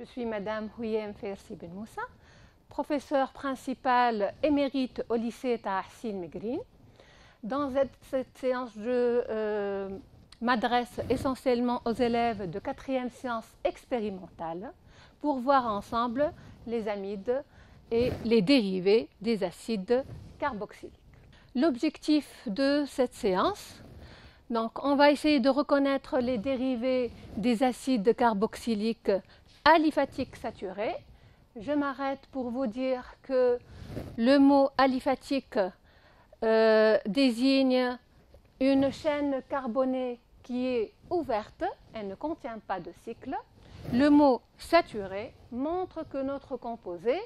Je suis Madame Houyem Fersi Ben Moussa, professeure principale émérite au lycée Tahsin Megrine. Dans cette séance, je m'adresse essentiellement aux élèves de 4e sciences expérimentales pour voir ensemble les amides et les dérivés des acides carboxyliques. L'objectif de cette séance, donc on va essayer de reconnaître les dérivés des acides carboxyliques aliphatiques saturés. Je m'arrête pour vous dire que le mot aliphatique désigne une chaîne carbonée qui est ouverte, elle ne contient pas de cycle. Le mot saturé montre que notre composé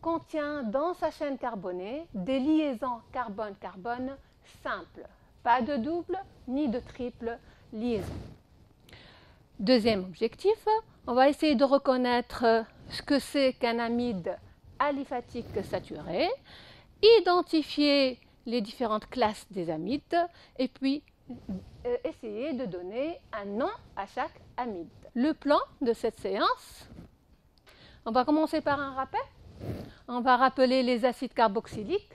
contient dans sa chaîne carbonée des liaisons carbone-carbone simples, pas de double ni de triple liaison. Deuxième objectif, on va essayer de reconnaître ce que c'est qu'un amide aliphatique saturé, identifier les différentes classes des amides et puis essayer de donner un nom à chaque amide. Le plan de cette séance, on va commencer par un rappel. On va rappeler les acides carboxyliques,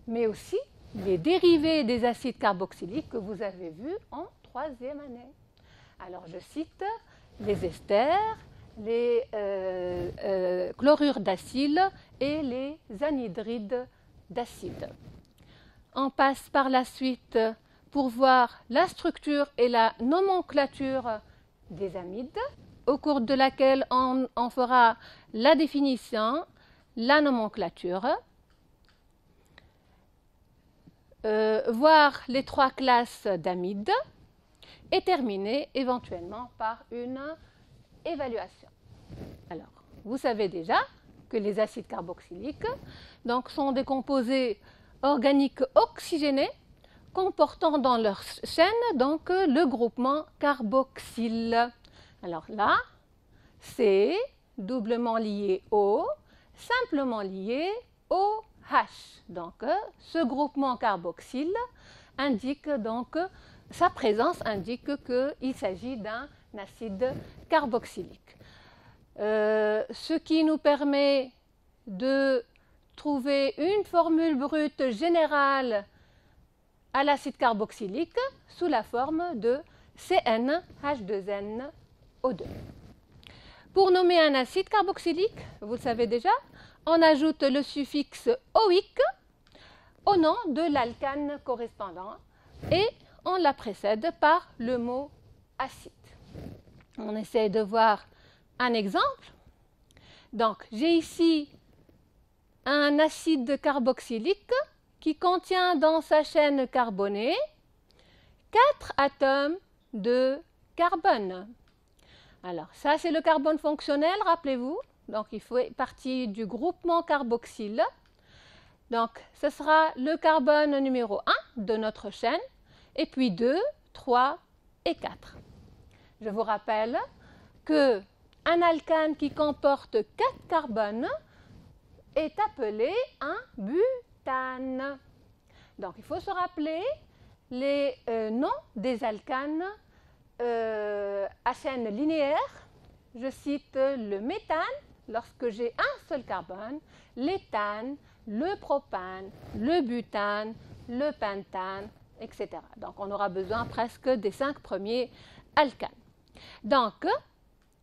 mais aussi les dérivés des acides carboxyliques que vous avez vus en 3e année. Alors je cite les esters, les chlorures d'acyle et les anhydrides d'acide. On passe par la suite pour voir la structure et la nomenclature des amides, au cours de laquelle on fera la définition, la nomenclature, voir les 3 classes d'amides et terminer éventuellement par une évaluation. Alors, vous savez déjà que les acides carboxyliques sont des composés organiques oxygénés comportant dans leur chaîne le groupement carboxyle. Alors là, c'est doublement lié au, simplement lié au H. Donc, ce groupement carboxyle indique sa présence indique qu'il s'agit d'un acide carboxylique. Ce qui nous permet de trouver une formule brute générale à l'acide carboxylique sous la forme de CnH2nO2. Pour nommer un acide carboxylique, vous le savez déjà, on ajoute le suffixe oïque au nom de l'alcane correspondant et on la précède par le mot acide. On essaie de voir un exemple. Donc, j'ai ici un acide carboxylique qui contient dans sa chaîne carbonée 4 atomes de carbone. Alors, ça, c'est le carbone fonctionnel, rappelez-vous. Donc, il fait partie du groupement carboxyle. Donc, ce sera le carbone numéro 1 de notre chaîne, et puis 2, 3 et 4. Je vous rappelle qu'un alcane qui comporte 4 carbones est appelé un butane. Donc, il faut se rappeler les noms des alcanes à chaîne linéaire. Je cite le méthane, lorsque j'ai un seul carbone, l'éthane, le propane, le butane, le pentane, etc. Donc, on aura besoin presque des 5 premiers alcanes. Donc,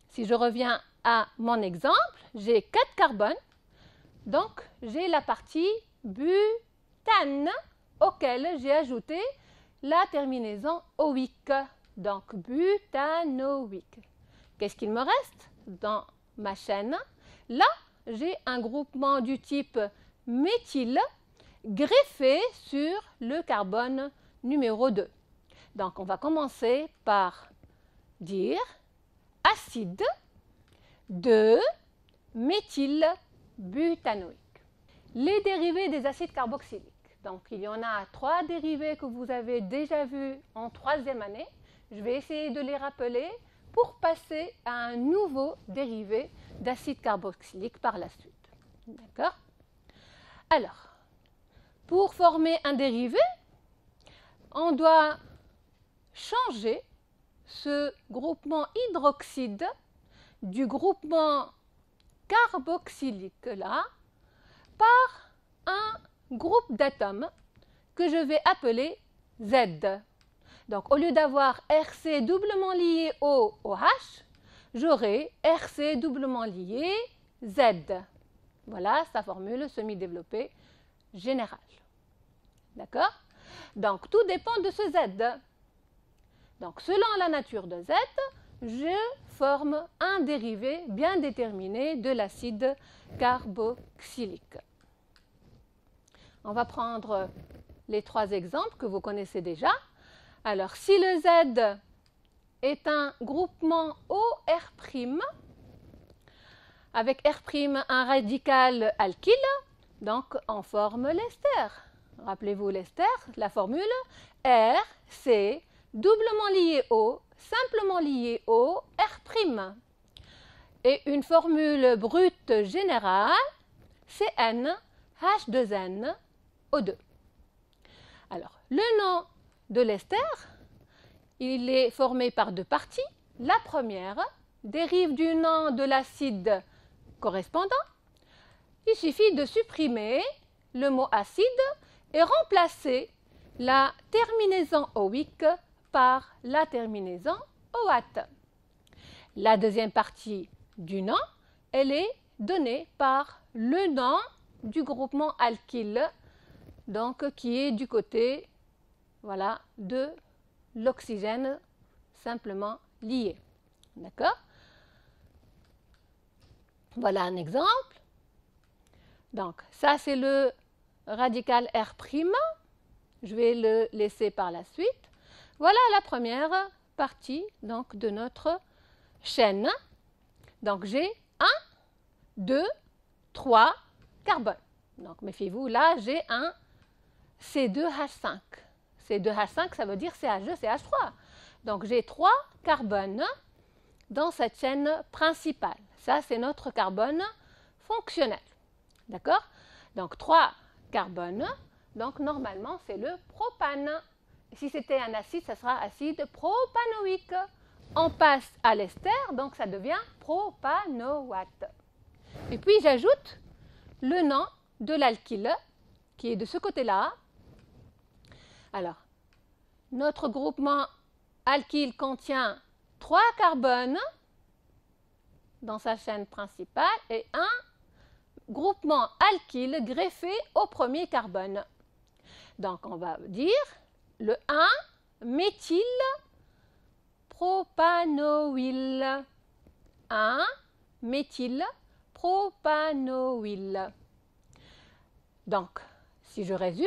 si je reviens à mon exemple, j'ai 4 carbones. Donc, j'ai la partie butane auquel j'ai ajouté la terminaison oïque. Donc, butanoïque. Qu'est-ce qu'il me reste dans ma chaîne? Là, j'ai un groupement du type méthyle greffé sur le carbone numéro 2. Donc, on va commencer par dire acide de méthylbutanoïque. Les dérivés des acides carboxyliques. Donc, il y en a 3 dérivés que vous avez déjà vus en 3e année. Je vais essayer de les rappeler pour passer à un nouveau dérivé d'acide carboxylique par la suite. D'accord? Alors, pour former un dérivé, on doit changer ce groupement hydroxyde du groupement carboxylique là par un groupe d'atomes que je vais appeler Z. Donc, au lieu d'avoir RC doublement lié au OH, j'aurai RC doublement lié Z. Voilà sa formule semi-développée générale. D'accord? Donc, tout dépend de ce Z. Donc, selon la nature de Z, je forme un dérivé bien déterminé de l'acide carboxylique. On va prendre les 3 exemples que vous connaissez déjà. Alors, si le Z est un groupement OR', avec R' un radical alkyle, donc on forme l'ester. Rappelez-vous l'ester, la formule R, C, doublement lié O, simplement lié O, R'. Et une formule brute générale, CN, H2N, O2. Alors, le nom de l'ester, il est formé par 2 parties. La première dérive du nom de l'acide correspondant. Il suffit de supprimer le mot acide et remplacer la terminaison oïque par la terminaison oate. La deuxième partie du nom, elle est donnée par le nom du groupement alkyle, donc qui est du côté, voilà, de l'oxygène simplement lié. D'accord? Voilà un exemple. Donc, ça, c'est le radical R'. Je vais le laisser par la suite. Voilà la première partie donc, de notre chaîne. Donc, j'ai 1, 2, 3 carbone. Donc, méfiez-vous, là, j'ai un C2H5. C2H5, ça veut dire CH2, CH3. Donc, j'ai 3 carbones dans cette chaîne principale. Ça, c'est notre carbone fonctionnel. D'accord? Donc, 3 carbones. Donc, normalement, c'est le propane. Si c'était un acide, ça sera acide propanoïque. On passe à l'ester, donc ça devient propanoate. Et puis, j'ajoute le nom de l'alkyle, qui est de ce côté-là. Alors, notre groupement alkyle contient 3 carbones dans sa chaîne principale et un groupement alkyle greffé au premier carbone. Donc, on va dire le 1 méthyl propanoïl. 1 méthyl propanoïl. Donc, si je résume,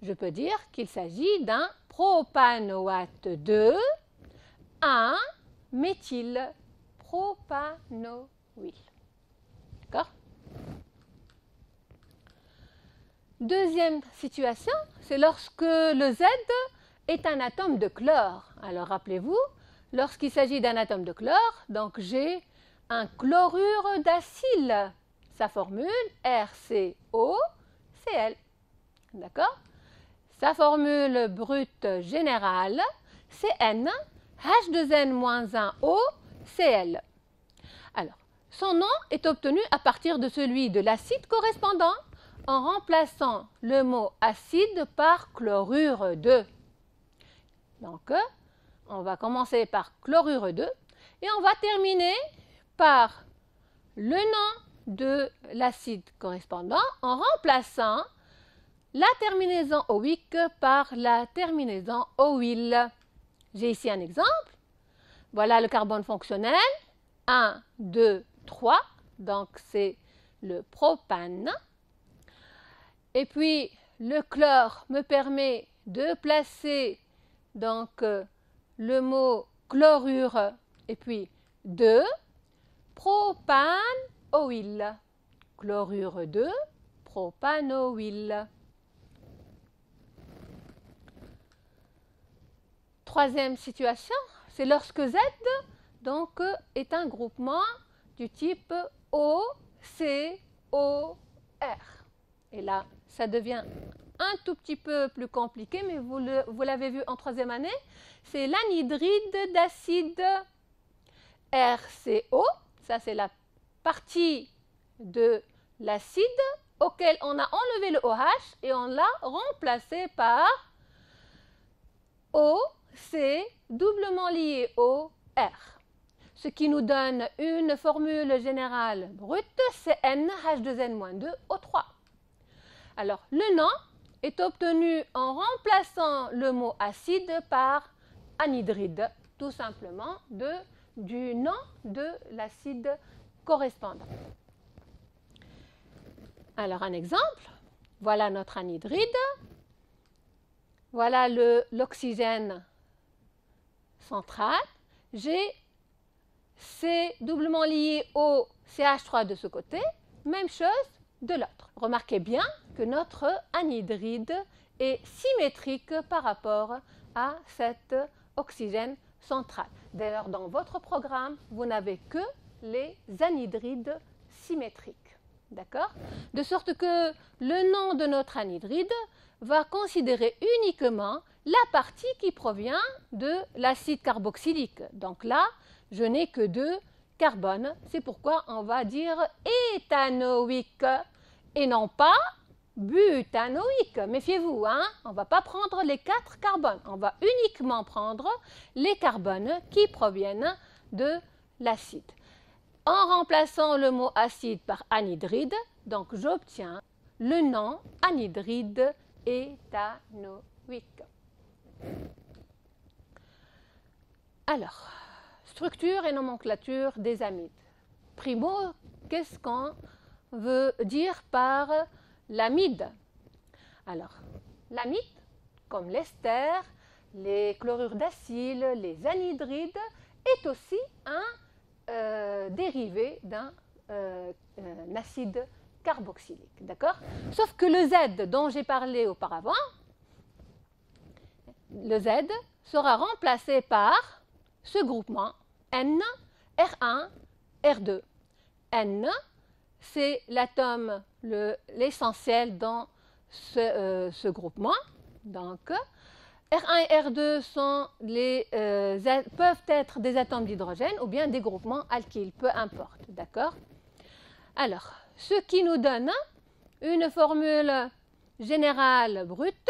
je peux dire qu'il s'agit d'un propanoate 2, 1 méthyl propanoïl. D'accord? Deuxième situation, c'est lorsque le Z est un atome de chlore. Alors, rappelez-vous, lorsqu'il s'agit d'un atome de chlore, donc j'ai un chlorure d'acyle. Sa formule, RCOCl. D'accord? Sa formule brute générale, CN, H2N-1O, Cl. Alors, son nom est obtenu à partir de celui de l'acide correspondant en remplaçant le mot acide par chlorure 2. Donc, on va commencer par chlorure 2 et on va terminer par le nom de l'acide correspondant en remplaçant la terminaison oïque par la terminaison oïl. J'ai ici un exemple. Voilà le carbone fonctionnel. 1, 2, 3. Donc, c'est le propane. Et puis, le chlore me permet de placer donc, le mot chlorure et puis 2, propanoïl. Chlorure 2, propanoïl. Troisième situation, c'est lorsque Z donc, est un groupement du type OCOR. Et là, ça devient un tout petit peu plus compliqué, mais vous l'avez vu en troisième année, c'est l'anhydride d'acide RCO Ça, c'est la partie de l'acide auquel on a enlevé le OH et on l'a remplacé par O, C, doublement lié au R. Ce qui nous donne une formule générale brute, CnH2n-2O3. Alors, le nom est obtenu en remplaçant le mot acide par anhydride, tout simplement du nom de l'acide correspondant. Alors, un exemple, voilà notre anhydride, voilà l'oxygène central, j'ai C doublement lié au CH3 de ce côté, même chose de l'autre. Remarquez bien que notre anhydride est symétrique par rapport à cet oxygène central. D'ailleurs, dans votre programme, vous n'avez que les anhydrides symétriques. D'accord? De sorte que le nom de notre anhydride va considérer uniquement la partie qui provient de l'acide carboxylique. Donc là, je n'ai que 2 carbones. C'est pourquoi on va dire éthanoïque et non pas butanoïque. Méfiez-vous, hein? On ne va pas prendre les 4 carbones. On va uniquement prendre les carbones qui proviennent de l'acide. En remplaçant le mot acide par anhydride, donc j'obtiens le nom anhydride éthanoïque. Alors, structure et nomenclature des amides. Primo, qu'est-ce qu'on veut dire par l'amide? Alors, l'amide, comme l'ester, les chlorures d'acyle, les anhydrides, est aussi un dérivé d'un acide carboxylique, d'accord? Sauf que le Z dont j'ai parlé auparavant, le Z sera remplacé par ce groupement N, R1, R2. N, c'est l'atome, l'essentiel dans ce groupement. Donc, R1 et R2 peuvent être des atomes d'hydrogène ou bien des groupements alkyles, peu importe, d'accord? Alors, ce qui nous donne une formule générale brute,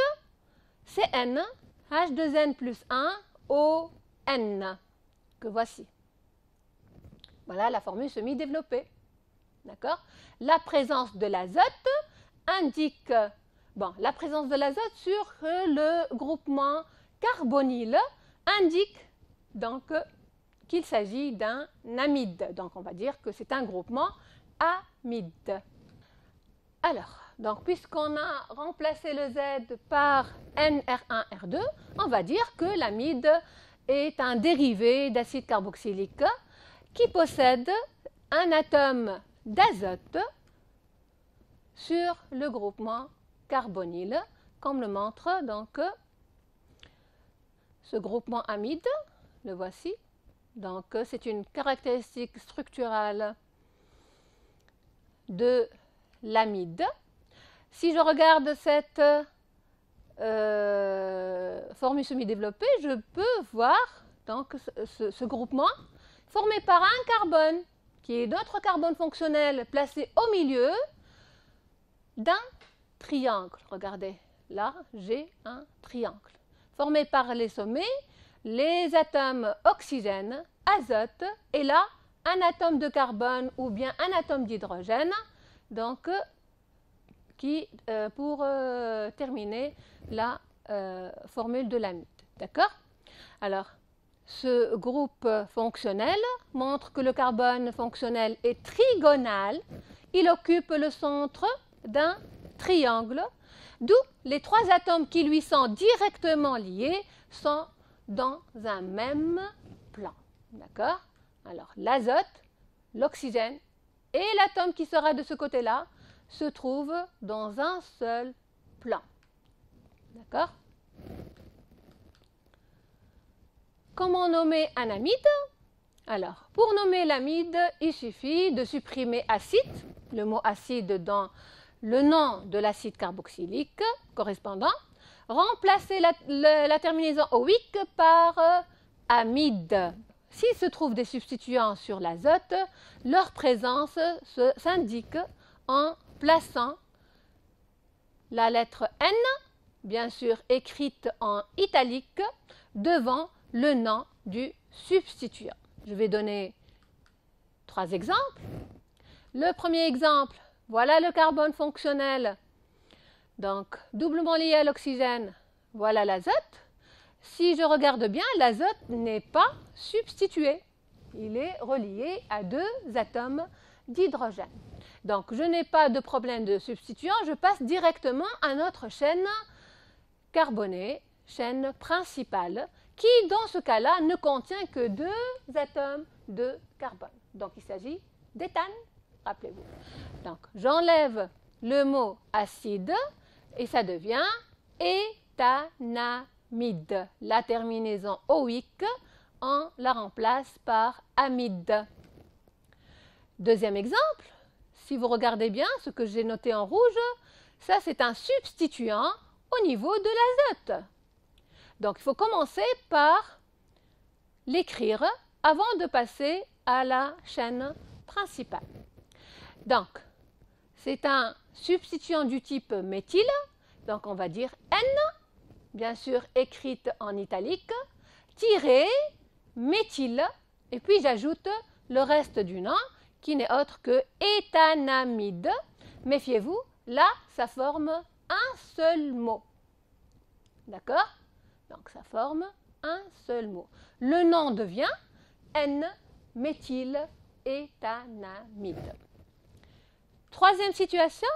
c'est N, H2N plus 1, ON, que voici. Voilà la formule semi-développée, d'accord? La présence de l'azote indique... Bon, la présence de l'azote sur le groupement carbonyle indique donc qu'il s'agit d'un amide. Donc, on va dire que c'est un groupement amide. Alors, donc, puisqu'on a remplacé le Z par NR1R2, on va dire que l'amide est un dérivé d'acide carboxylique qui possède un atome d'azote sur le groupement carbonyle, comme le montre donc ce groupement amide, le voici. Donc c'est une caractéristique structurale de l'amide. Si je regarde cette formule semi-développée, je peux voir donc ce groupement formé par un carbone, qui est notre carbone fonctionnel placé au milieu d'un triangle. Regardez, là, j'ai un triangle formé par les sommets, les atomes oxygène, azote, et là, un atome de carbone ou bien un atome d'hydrogène, donc, pour terminer la formule de l'amide. D'accord? Alors, ce groupe fonctionnel montre que le carbone fonctionnel est trigonal. Il occupe le centre d'un triangle, d'où les 3 atomes qui lui sont directement liés sont dans un même plan. D'accord? Alors, l'azote, l'oxygène et l'atome qui sera de ce côté-là se trouvent dans un seul plan. D'accord? Comment nommer un amide? Alors, pour nommer l'amide, il suffit de supprimer acide, le mot acide dans le nom de l'acide carboxylique correspondant, remplacer la terminaison oïque par amide. s'il se trouve des substituants sur l'azote, leur présence s'indique en plaçant la lettre N, bien sûr écrite en italique, devant le nom du substituant. Je vais donner 3 exemples. Le premier exemple, voilà le carbone fonctionnel, donc doublement lié à l'oxygène, voilà l'azote. Si je regarde bien, l'azote n'est pas substitué. Il est relié à 2 atomes d'hydrogène. Donc, je n'ai pas de problème de substituant, je passe directement à notre chaîne carbonée, chaîne principale, qui, dans ce cas-là, ne contient que 2 atomes de carbone. Donc, il s'agit d'éthane, rappelez-vous. Donc, j'enlève le mot acide et ça devient éthanamide. La terminaison oïque, on la remplace par amide. Deuxième exemple, si vous regardez bien ce que j'ai noté en rouge, ça c'est un substituant au niveau de l'azote. Donc il faut commencer par l'écrire avant de passer à la chaîne principale. Donc c'est un substituant du type méthyle, donc on va dire N, bien sûr écrite en italique, tiré méthyle, et puis j'ajoute le reste du nom qui n'est autre que éthanamide. Méfiez-vous, là, ça forme un seul mot. D'accord? Donc, ça forme un seul mot. Le nom devient N-méthyle-éthanamide. Troisième situation,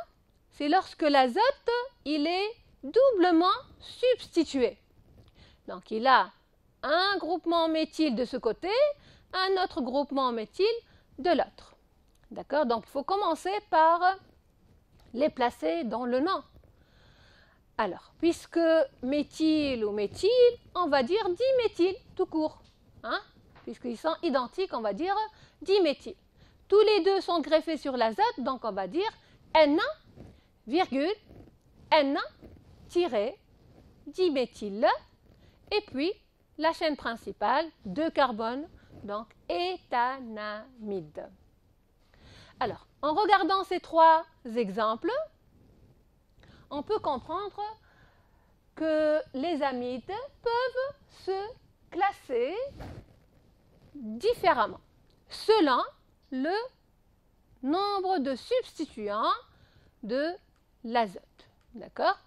c'est lorsque l'azote, il est doublement substitué. Donc, il a un groupement méthyle de ce côté, un autre groupement méthyle de l'autre. D'accord? Donc, il faut commencer par les placer dans le nom. Alors, puisque méthyle ou méthyle, on va dire diméthyle, tout court. Hein? Puisqu'ils sont identiques, on va dire diméthyle. Tous les deux sont greffés sur l'azote, donc on va dire N, virgule, N-diméthyle, et puis la chaîne principale, 2 carbones, donc éthanamide. Alors, en regardant ces 3 exemples, on peut comprendre que les amides peuvent se classer différemment selon le nombre de substituants de l'azote. D'accord?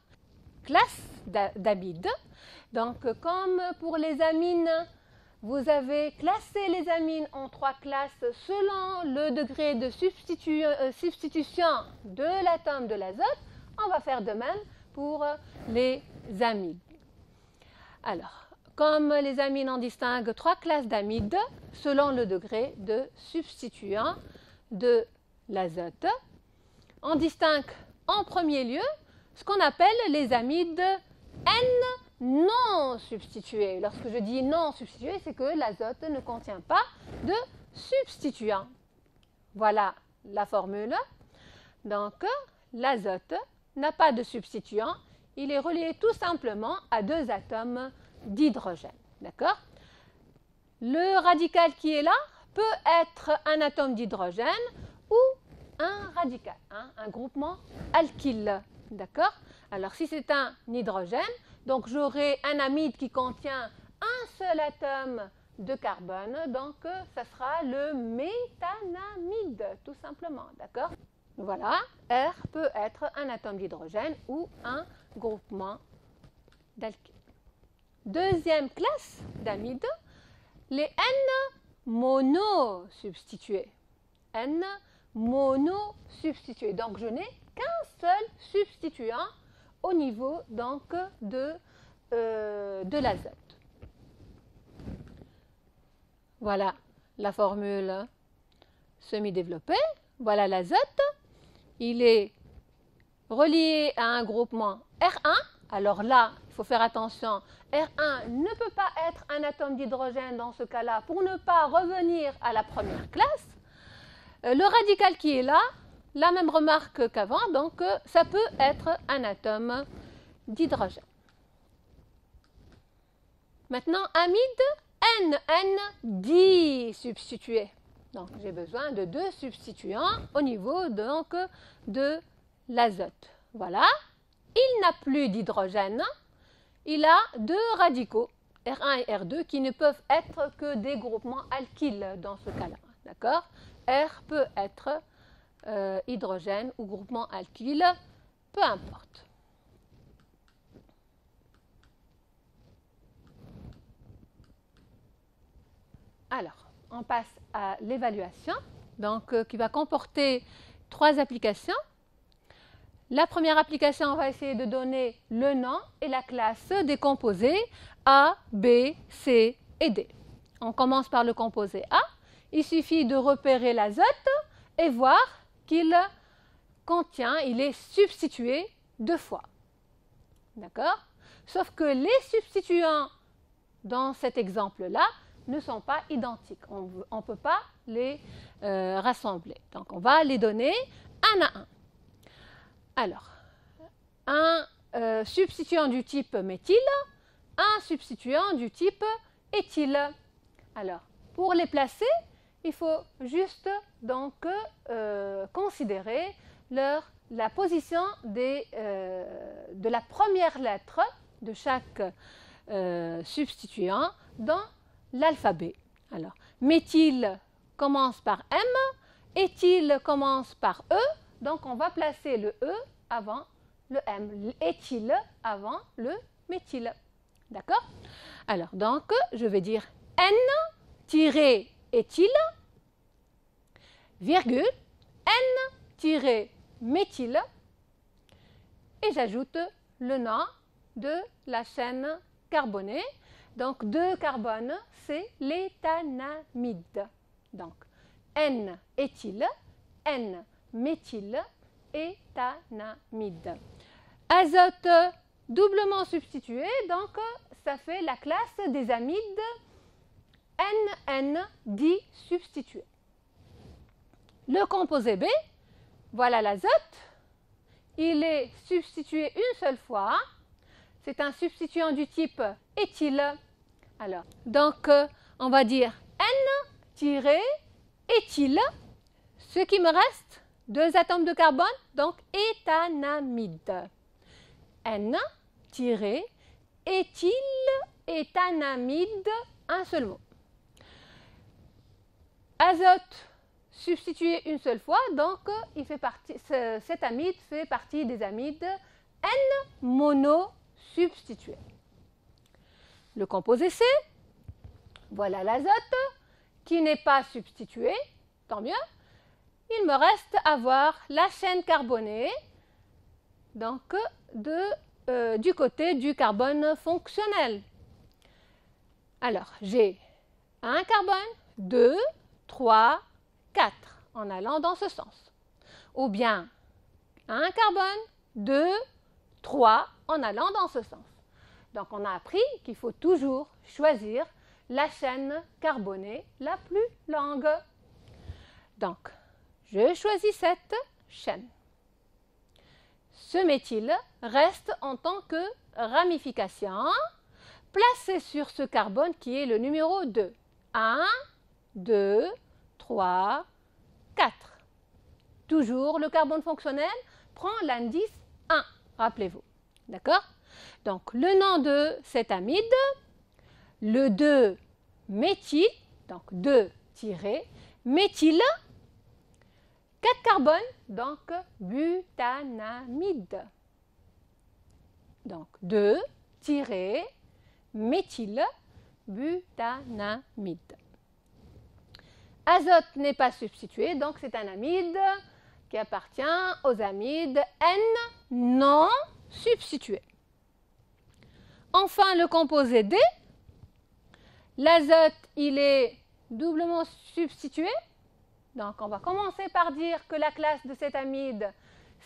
Classe d'amides. Donc, comme pour les amines, vous avez classé les amines en 3 classes selon le degré de substitution de l'atome de l'azote, on va faire de même pour les amines. Alors, comme les amines, on distingue 3 classes d'amides selon le degré de substituant de l'azote. On distingue en premier lieu ce qu'on appelle les amides N non substitués. Lorsque je dis non substitué, c'est que l'azote ne contient pas de substituant. Voilà la formule. Donc, l'azote n'a pas de substituant. Il est relié tout simplement à 2 atomes d'hydrogène. D'accord? Le radical qui est là peut être un atome d'hydrogène ou un radical, un groupement alkyle. D'accord? Alors, si c'est un hydrogène, donc j'aurai un amide qui contient un seul atome de carbone, donc ça sera le méthanamide, tout simplement. D'accord? Voilà, R peut être un atome d'hydrogène ou un groupement d'alkyle. Deuxième classe d'amides, les N monosubstitués. N monosubstitués. Donc, je n'ai qu'un seul substituant au niveau donc, de l'azote. Voilà la formule semi-développée. Voilà l'azote. Il est relié à un groupement R1. Alors là, il faut faire attention. R1 ne peut pas être un atome d'hydrogène dans ce cas-là pour ne pas revenir à la première classe. Le radical qui est là, la même remarque qu'avant, donc ça peut être un atome d'hydrogène. Maintenant, amide NN disubstitué. Donc, j'ai besoin de 2 substituants au niveau donc, de l'azote. Voilà. Il n'a plus d'hydrogène. Il a 2 radicaux, R1 et R2, qui ne peuvent être que des groupements alkyles dans ce cas-là. D'accord? R peut être hydrogène ou groupement alkyle, peu importe. Alors, on passe à l'évaluation, donc qui va comporter 3 applications. La première application, on va essayer de donner le nom et la classe des composés A, B, C et D. On commence par le composé A. Il suffit de repérer l'azote et voir qu'il contient, il est substitué 2 fois. D'accord? Sauf que les substituants dans cet exemple-là ne sont pas identiques. On ne peut pas les rassembler. Donc, on va les donner un à un. Alors, un substituant du type méthyle, un substituant du type éthyle. Alors, pour les placer, il faut juste donc considérer la position de la première lettre de chaque substituant dans l'alphabet. Alors, méthyle commence par M, éthyle commence par E, donc on va placer le E avant le M, éthyle avant le méthyle. D'accord? Alors, donc, je vais dire N-éthyle, virgule, N-méthyle, et j'ajoute le nom de la chaîne carbonée. Donc, 2 carbones, c'est l'éthanamide. Donc, N-éthyle, N-méthyle, éthanamide. Azote doublement substitué, donc ça fait la classe des amides NN disubstitué. Le composé B, voilà l'azote. Il est substitué une seule fois. C'est un substituant du type éthyle. Alors, donc, on va dire N-éthyle. Ce qui me reste, 2 atomes de carbone, donc éthanamide. N-éthyle, éthanamide, un seul mot. Azote substitué une seule fois, donc il fait partie, cet amide fait partie des amides N-monosubstitués. Le composé C, voilà l'azote qui n'est pas substitué, tant mieux. Il me reste à voir la chaîne carbonée, donc du côté du carbone fonctionnel. Alors, j'ai 1 carbone, 2, 3, 4, en allant dans ce sens. Ou bien 1 carbone, 2, 3, en allant dans ce sens. Donc, on a appris qu'il faut toujours choisir la chaîne carbonée la plus longue. Donc, je choisis cette chaîne. Ce méthyle reste en tant que ramification placé sur ce carbone qui est le numéro 2. 1, 2, 3, 4. Toujours le carbone fonctionnel prend l'indice 1, rappelez-vous. D'accord? Donc, le nom de cet amide, le 2-méthyle, donc 2-méthyle, 4 carbones, donc butanamide. Donc 2-méthyle, butanamide. Azote n'est pas substitué, donc c'est un amide qui appartient aux amides N non substitués. Enfin, le composé D, l'azote, il est doublement substitué. Donc, on va commencer par dire que la classe de cet amide,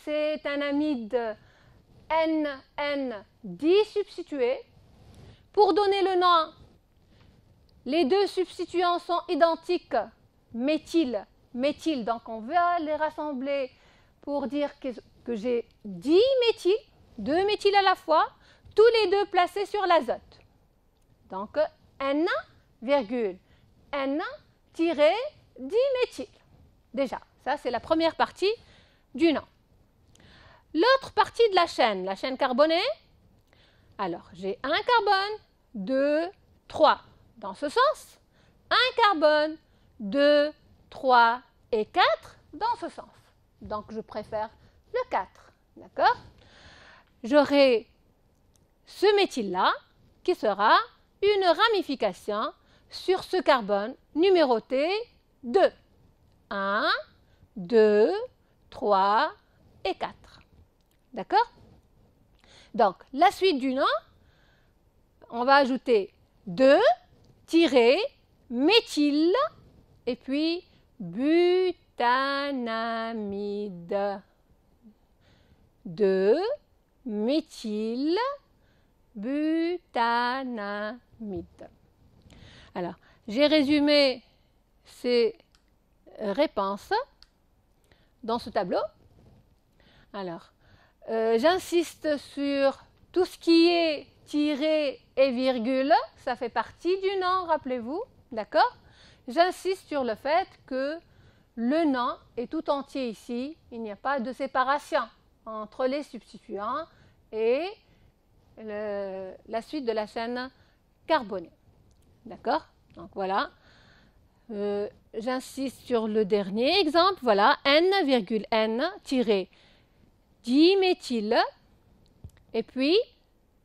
c'est un amide NN disubstitué. Pour donner le nom, les 2 substituants sont identiques, méthyle, méthyle. Donc, on va les rassembler pour dire que j'ai 10 méthyles, 2 méthyles à la fois, tous les 2 placés sur l'azote. Donc, N virgule N-diméthyl. Déjà, ça c'est la première partie du nom. L'autre partie de la chaîne carbonée, alors j'ai un carbone, 2, 3 dans ce sens, un carbone, 2, 3 et 4 dans ce sens. Donc je préfère le 4, d'accord? J'aurai ce méthyle-là qui sera une ramification sur ce carbone numéroté 2. 1, 2, 3 et 4. D'accord? Donc, la suite du nom, on va ajouter 2-méthyle et puis butanamide. 2-méthyle butanamide. Alors, j'ai résumé ces réponses dans ce tableau. Alors, j'insiste sur tout ce qui est tiré et virgule, ça fait partie du nom, rappelez-vous, d'accord? J'insiste sur le fait que le nom est tout entier ici, il n'y a pas de séparation entre les substituants et la suite de la chaîne carbonée. D'accord? Donc voilà. J'insiste sur le dernier exemple. Voilà, N-N-diméthyle et puis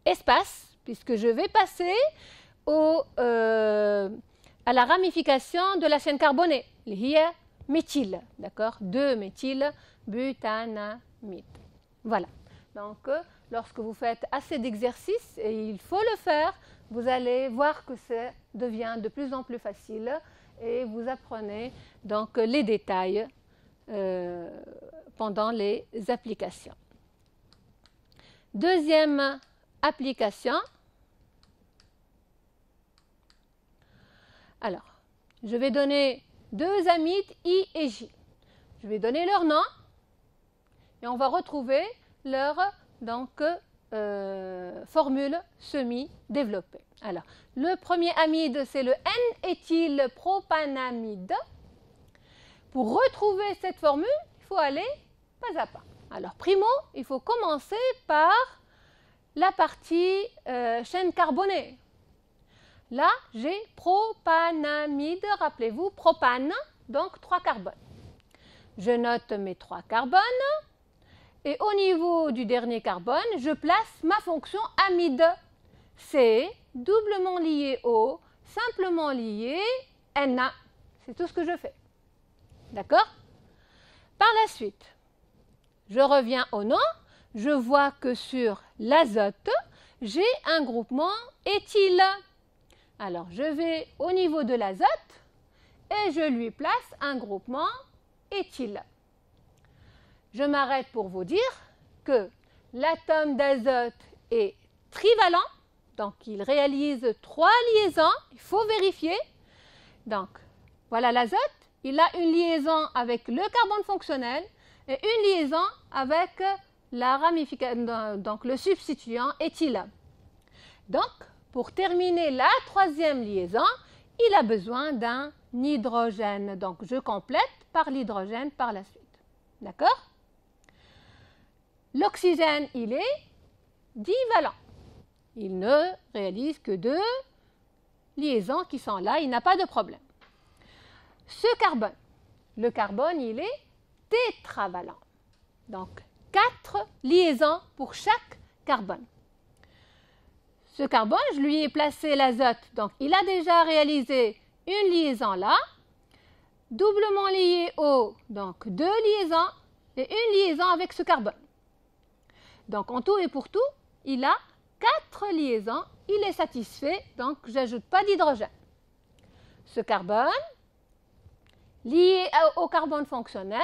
espace, puisque je vais passer à la ramification de la chaîne carbonée. Méthyle, d'accord? 2-méthyle butanamide. Voilà. Donc, lorsque vous faites assez d'exercices, et il faut le faire, vous allez voir que ça devient de plus en plus facile et vous apprenez donc les détails pendant les applications. Deuxième application. Alors, je vais donner deux amides I et J. Je vais donner leur nom et on va retrouver leur formule semi-développée. Alors, le premier amide, c'est le N-éthylpropanamide. Pour retrouver cette formule, il faut aller pas à pas. Alors, primo, il faut commencer par la partie chaîne carbonée. Là, j'ai propanamide, rappelez-vous, propane, donc 3 carbones. Je note mes 3 carbones et au niveau du dernier carbone, je place ma fonction amide. C'est doublement lié au, simplement lié Na. C'est tout ce que je fais. D'accord? Par la suite, je reviens au nom. Je vois que sur l'azote, j'ai un groupement éthyle. Alors, je vais au niveau de l'azote et je lui place un groupement éthyle. Je m'arrête pour vous dire que l'atome d'azote est trivalent, donc il réalise 3 liaisons, il faut vérifier. Donc, voilà l'azote, il a une liaison avec le carbone fonctionnel et une liaison avec la ramification, donc le substituant éthyle. Donc, pour terminer la troisième liaison, il a besoin d'un hydrogène. Donc, je complète par l'hydrogène par la suite. D'accord? L'oxygène, il est divalent. Il ne réalise que 2 liaisons qui sont là, il n'a pas de problème. Ce carbone, le carbone, il est tétravalent. Donc, 4 liaisons pour chaque carbone. Ce carbone, je lui ai placé l'azote, donc il a déjà réalisé une liaison là, doublement lié au, donc 2 liaisons et une liaison avec ce carbone. Donc en tout et pour tout, il a 4 liaisons, il est satisfait, donc je n'ajoute pas d'hydrogène. Ce carbone, lié au carbone fonctionnel,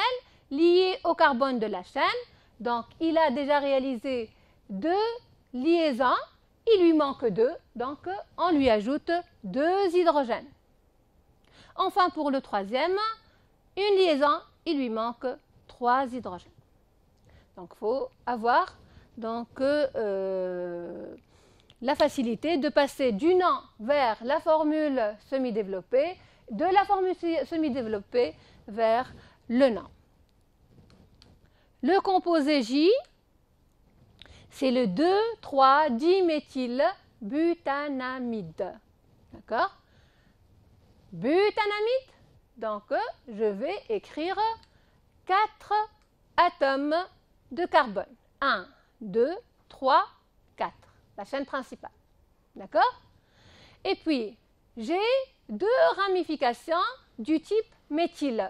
lié au carbone de la chaîne, donc il a déjà réalisé 2 liaisons, il lui manque 2, donc on lui ajoute 2 hydrogènes. Enfin pour le troisième, une liaison, il lui manque 3 hydrogènes. Donc il faut avoir donc, la facilité de passer du NaN vers la formule semi-développée, de la formule semi-développée vers le NaN. Le composé J, c'est le 2,3-diméthylbutanamide. D'accord? Butanamide, donc je vais écrire 4 atomes de carbone. 1, 2, 3, 4. La chaîne principale. D'accord? Et puis, j'ai 2 ramifications du type méthyle.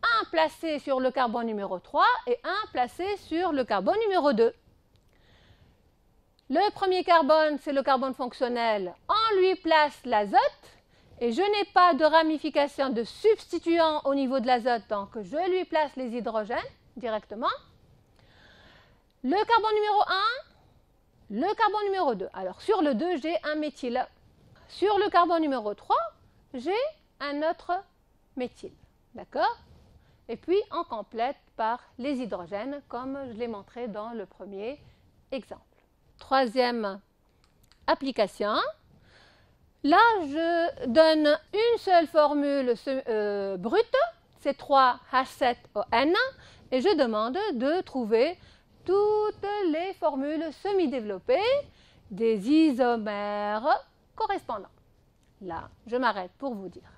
Un placé sur le carbone numéro 3 et un placé sur le carbone numéro 2. Le premier carbone, c'est le carbone fonctionnel. On lui place l'azote et je n'ai pas de ramification de substituant au niveau de l'azote, donc je lui place les hydrogènes directement. Le carbone numéro 1, le carbone numéro 2. Alors sur le 2, j'ai un méthyle. Sur le carbone numéro 3, j'ai un autre méthyle. D'accord? Et puis on complète par les hydrogènes comme je l'ai montré dans le premier exemple. Troisième application. Là, je donne une seule formule brute, c'est 3H7ON, et je demande de trouver toutes les formules semi-développées des isomères correspondants. Là, je m'arrête pour vous dire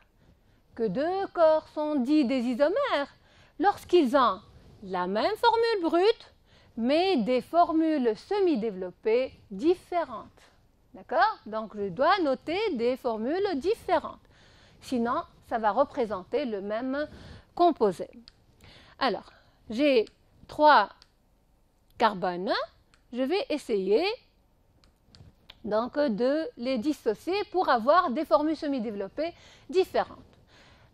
que 2 corps sont dits des isomères lorsqu'ils ont la même formule brute, mais des formules semi-développées différentes. D'accord? Donc, je dois noter des formules différentes. Sinon, ça va représenter le même composé. Alors, j'ai 3 carbones. Je vais essayer donc de les dissocier pour avoir des formules semi-développées différentes.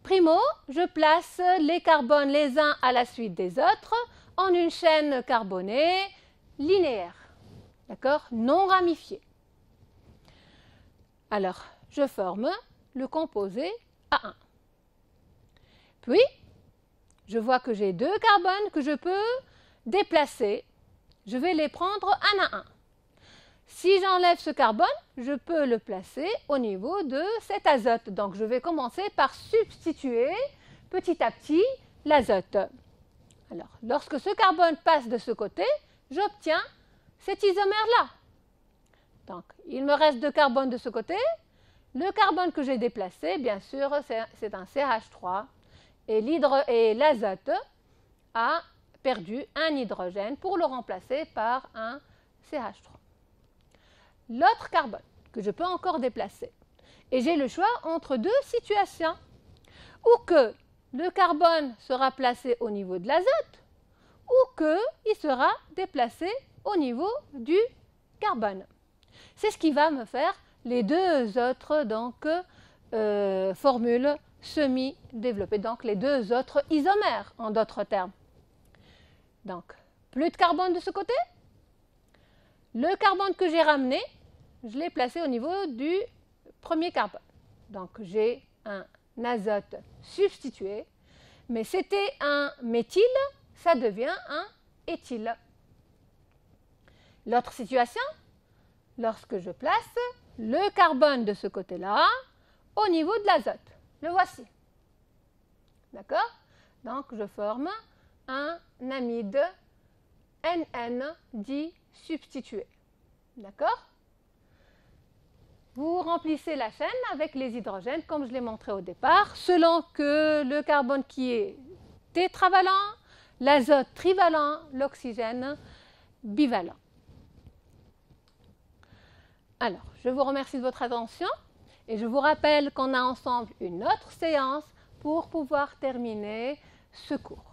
Primo, je place les carbones les uns à la suite des autres en une chaîne carbonée linéaire, d'accord, non ramifiée. Alors, je forme le composé A1. Puis, je vois que j'ai 2 carbones que je peux déplacer. Je vais les prendre un à un. Si j'enlève ce carbone, je peux le placer au niveau de cet azote. Donc, je vais commencer par substituer petit à petit l'azote. Alors, lorsque ce carbone passe de ce côté, j'obtiens cet isomère-là. Donc, il me reste 2 carbones de ce côté. Le carbone que j'ai déplacé, bien sûr, c'est un CH3. Et l'azote a perdu un hydrogène pour le remplacer par un CH3. L'autre carbone que je peux encore déplacer. Et j'ai le choix entre 2 situations. Ou que le carbone sera placé au niveau de l'azote, ou qu'il sera déplacé au niveau du carbone. C'est ce qui va me faire les 2 autres formules semi-développées, donc les 2 autres isomères en d'autres termes. Donc, plus de carbone de ce côté. Le carbone que j'ai ramené, je l'ai placé au niveau du premier carbone. Donc, j'ai un azote substitué, mais c'était un méthyle, ça devient un éthyle. L'autre situation, lorsque je place le carbone de ce côté-là au niveau de l'azote. Le voici. D'accord? Donc, je forme un amide NN dit substitué. D'accord? Vous remplissez la chaîne avec les hydrogènes, comme je l'ai montré au départ, selon que le carbone qui est tétravalent, l'azote trivalent, l'oxygène bivalent. Alors, je vous remercie de votre attention et je vous rappelle qu'on a ensemble une autre séance pour pouvoir terminer ce cours.